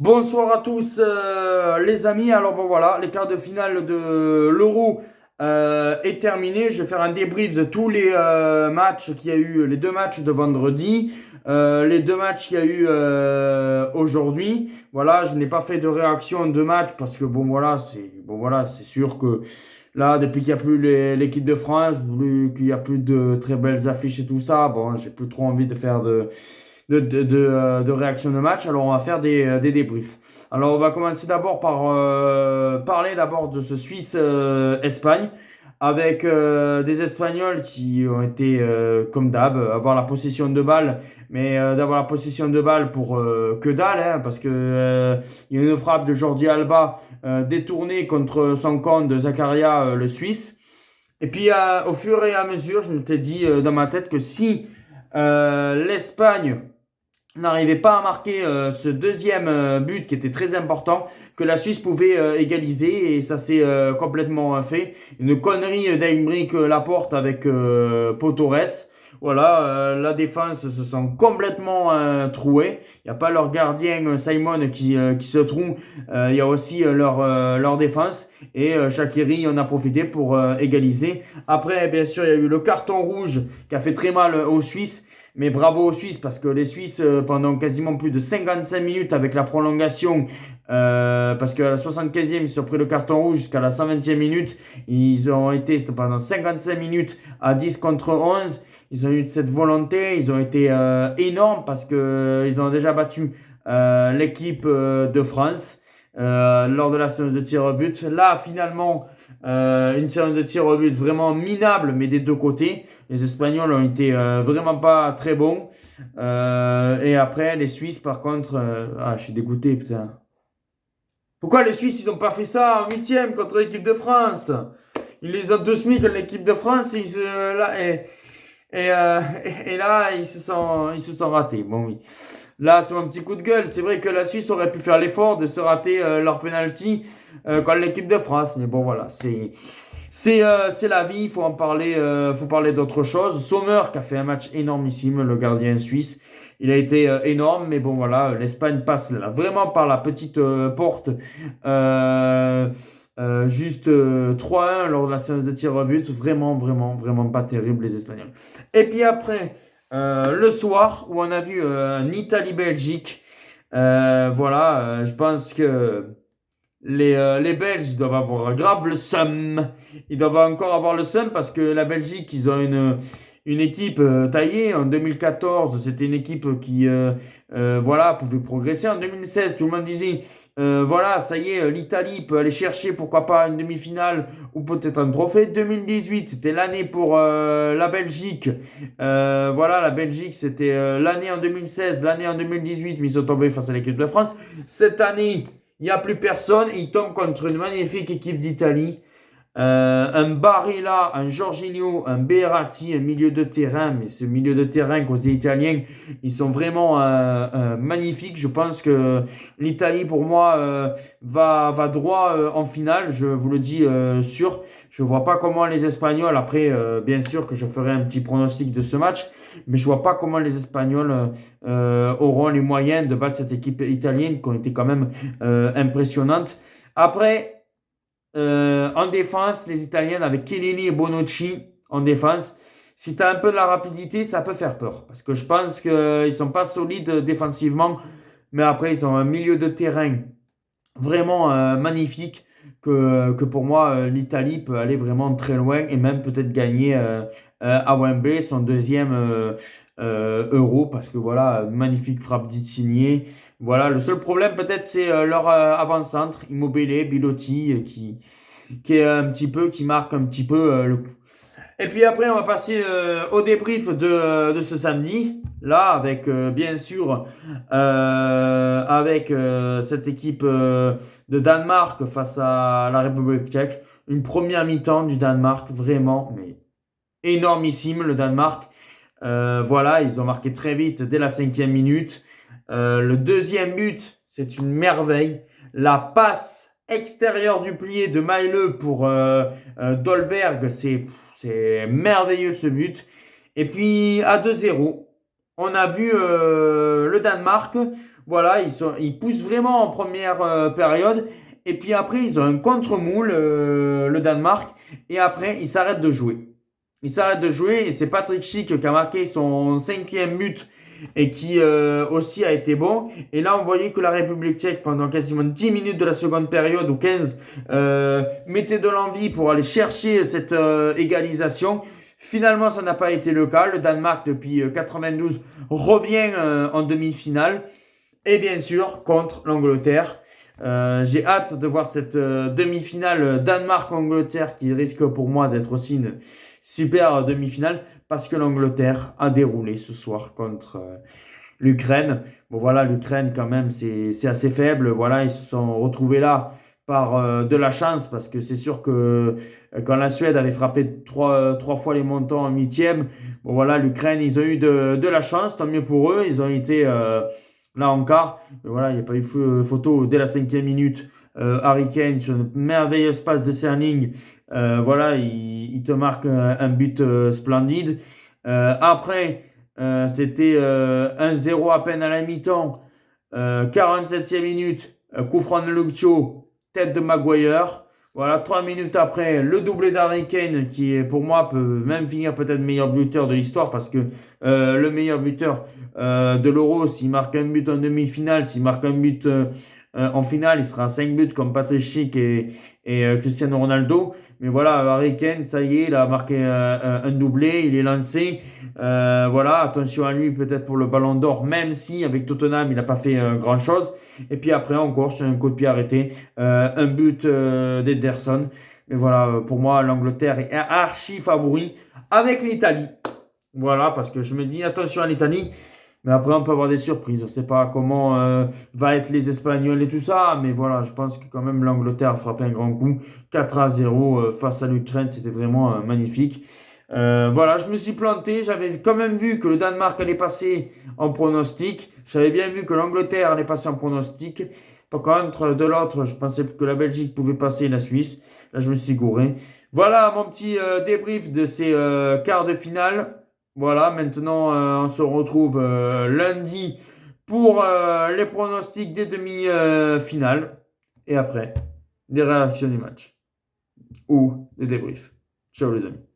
Bonsoir à tous les amis. Alors bon voilà, les quarts de finale de l'Euro est terminé. Je vais faire un débrief de tous les matchs qu'il y a eu, les deux matchs de vendredi, les deux matchs qu'il y a eu aujourd'hui. Voilà, je n'ai pas fait de réaction de match parce que bon voilà, c'est sûr que là depuis qu'il n'y a plus l'équipe de France, qu'il n'y a plus de très belles affiches et tout ça, bon, j'ai plus trop envie de faire de réaction de match. Alors, on va faire des débriefs. Alors, on va commencer d'abord par parler d'abord de ce Suisse-Espagne avec des Espagnols qui ont été, comme d'hab, avoir la possession de balle, mais d'avoir la possession de balle pour que dalle, hein, parce que il y a une frappe de Jordi Alba détournée contre son camp de Zakaria, le Suisse. Et puis, au fur et à mesure, je m'étais dit dans ma tête que si l'Espagne n'arrivait pas à marquer ce deuxième but qui était très important, que la Suisse pouvait égaliser et ça s'est complètement fait. Une connerie d'Aymeric Laporte avec Pau Torres. Voilà, la défense se sent complètement trouée. Il n'y a pas leur gardien Simon qui se trouve. Il y a aussi leur défense. Et Shaqiri en a profité pour égaliser. Après, bien sûr, il y a eu le carton rouge qui a fait très mal aux Suisses. Mais bravo aux Suisses parce que les Suisses, pendant quasiment plus de 55 minutes avec la prolongation, parce qu'à la 75e, ils se sont pris le carton rouge jusqu'à la 120e minute. Ils ont été pendant 55 minutes à 10 contre 11. Ils ont eu cette volonté. Ils ont été énormes parce qu'ils ont déjà battu l'équipe de France lors de la séance de tir au but. Là, finalement, une séance de tir au but vraiment minable, mais des deux côtés. Les Espagnols ont été vraiment pas très bons. Et après, les Suisses, par contre, je suis dégoûté, putain. Pourquoi les Suisses, ils ont pas fait ça en huitième contre l'équipe de France? Ils les ont tous mis contre l'équipe de France et là, ils se sont ratés. Bon, oui. Là, c'est mon petit coup de gueule. C'est vrai que la Suisse aurait pu faire l'effort de se rater leur penalty contre l'équipe de France. Mais bon, voilà, c'est la vie, il faut en parler, faut parler d'autre chose. Sommer qui a fait un match énormissime, le gardien suisse. Il a été énorme, mais bon voilà, l'Espagne passe là, vraiment par la petite porte. Euh, Juste 3-1 lors de la séance de tir au but. Vraiment, vraiment, vraiment pas terrible les Espagnols. Et puis après, le soir, où on a vu un Italie-Belgique. Voilà, je pense que les Belges doivent avoir grave le seum. Ils doivent encore avoir le seum parce que la Belgique, ils ont une équipe taillée. En 2014, c'était une équipe qui voilà, pouvait progresser. En 2016, tout le monde disait voilà, ça y est, l'Italie peut aller chercher pourquoi pas une demi-finale ou peut-être un trophée. 2018, c'était l'année pour la Belgique. Voilà, la Belgique, c'était l'année en 2016, l'année en 2018, mais ils sont tombés face à l'équipe de France. Cette année, il n'y a plus personne. Il tombe contre une magnifique équipe d'Italie. Un Barilla, un Jorginho, un Berratti, un milieu de terrain. Mais ce milieu de terrain côté italien, ils sont vraiment magnifiques. Je pense que l'Italie, pour moi, va droit en finale. Je vous le dis sûr. Je ne vois pas comment les Espagnols, après, bien sûr que je ferai un petit pronostic de ce match, mais je ne vois pas comment les Espagnols auront les moyens de battre cette équipe italienne qui ont été quand même impressionnante. Après, en défense, les Italiens avec Chiellini et Bonucci en défense. Si tu as un peu de la rapidité, ça peut faire peur. Parce que je pense qu'ils ne sont pas solides défensivement. Mais après, ils ont un milieu de terrain vraiment magnifique. Que pour moi, l'Italie peut aller vraiment très loin et même peut-être gagner à Wembley son deuxième Euro. Parce que voilà, magnifique frappe d'Insigne. Voilà, le seul problème peut-être c'est leur avant-centre, Immobile, Bilotti, qui est un petit peu, qui marque un petit peu le coup. Et puis après, on va passer au débrief de ce samedi, là, avec bien sûr, avec cette équipe de Danemark face à la République tchèque. Une première mi-temps du Danemark, vraiment, mais énormissime, le Danemark. Voilà, ils ont marqué très vite dès la 5e minute. Le deuxième but, c'est une merveille. La passe extérieure du plié de Maile pour Dolberg, c'est merveilleux ce but. Et puis à 2-0, on a vu le Danemark Voilà, ils poussent vraiment en première période. Et puis après, ils ont un contre-moule, le Danemark. Et après, ils s'arrêtent de jouer. Ils s'arrêtent de jouer. Et c'est Patrick Schick qui a marqué son cinquième but et qui aussi a été bon. Et là, on voyait que la République tchèque, pendant quasiment 10 minutes de la seconde période ou 15, mettait de l'envie pour aller chercher cette égalisation. Finalement, ça n'a pas été le cas. Le Danemark, depuis 92, revient en demi-finale. Et bien sûr, contre l'Angleterre. J'ai hâte de voir cette demi-finale Danemark-Angleterre qui risque pour moi d'être aussi une super demi-finale parce que l'Angleterre a déroulé ce soir contre l'Ukraine. Bon voilà, l'Ukraine quand même c'est assez faible. Voilà, ils se sont retrouvés là par de la chance parce que c'est sûr que quand la Suède avait frappé trois fois les montants en huitième, bon voilà, l'Ukraine ils ont eu de la chance, tant mieux pour eux. Ils ont été là en quart. Mais voilà, il n'y a pas eu photo dès la cinquième minute. Harry Kane sur une merveilleuse passe de Sterling. Voilà, il te marque un but splendide. Après, c'était 1-0 à peine à la mi-temps. 47e minute, coup franc de Luke Shaw, tête de Maguire. Voilà, 3 minutes après, le doublé d'Harry Kane, qui est, pour moi peut même finir peut-être meilleur buteur de l'histoire parce que le meilleur buteur de l'Euro, s'il marque un but en demi-finale, s'il marque un but en finale, il sera à 5 buts comme Patrick Schick et Cristiano Ronaldo. Mais voilà, Harry Kane, ça y est, il a marqué un doublé, il est lancé. Voilà, attention à lui peut-être pour le Ballon d'Or, même si avec Tottenham, il n'a pas fait grand-chose. Et puis après, encore sur un coup de pied arrêté, un but d'Ederson. Mais voilà, pour moi, l'Angleterre est archi favori avec l'Italie. Voilà, parce que je me dis attention à l'Italie. Mais après, on peut avoir des surprises. On ne sait pas comment va être les Espagnols et tout ça. Mais voilà, je pense que quand même l'Angleterre a frappé un grand coup. 4-0 face à l'Ukraine, c'était vraiment magnifique. Voilà, je me suis planté. J'avais quand même vu que le Danemark allait passer en pronostic. J'avais bien vu que l'Angleterre allait passer en pronostic. Par contre, de l'autre, je pensais que la Belgique pouvait passer et la Suisse. Là, je me suis gouré. Voilà mon petit débrief de ces quarts de finale. Voilà, maintenant on se retrouve lundi pour les pronostics des demi-finales et après des réactions du match ou des débriefs. Ciao les amis.